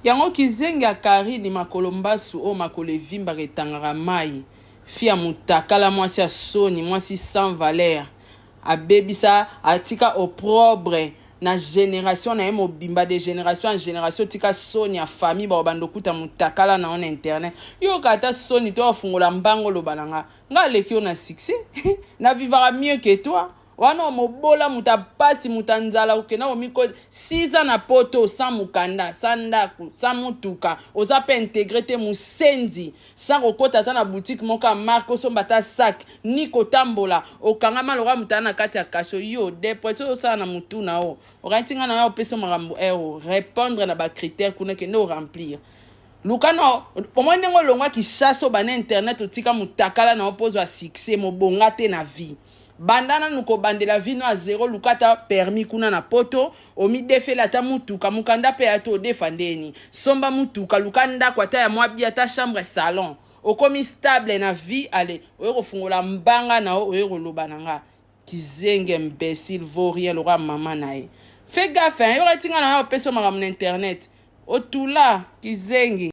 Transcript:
Yango kizengi ya Karine makolo mbasu o makolo evimba retangaka mai. Fia mutakala mwasi ya soni, mwasi sans valeur. Abebisa atika opprobre na génération na yemo bimba de génération en génération tika soni ya famille ba bandokuta mutakala na on internet. Yo kata soni to afungola mbango lo bananga. Nga leki yo na succès. Na vivra mieux que toi. Wana mobola mutapasi mutanzala ukena omiko 6 ans na poto sans mukanda sans ndaku sans mutuka oza pe intégrité musenzi sans kokota ta na boutique moka marque osomba ta sac ni kotambola okangama loka mutana kati ya kasho yo dépression osala na mutu na o okantinga na yo peso makambo répondre na ba critères kuna ke no remplir lukano pomwe ndengo longwa ki chasse ba na internet otika mutakala na opposo a succès mobonga te na vie. Bandana nuko bandela vino a zéro lukata permis kuna na poto omi defela ta mutuka mukanda pe ato defandeni somba mutuka lukanda kwa ta ya mwabia ta chambre salon okomi stable na vie ale oyeko fungola mbanga na oyeko lobananga kizenge imbécile vaut rien le roi maman nae fais gaffe yo ratinga na yo peso makamna internet otula kizenge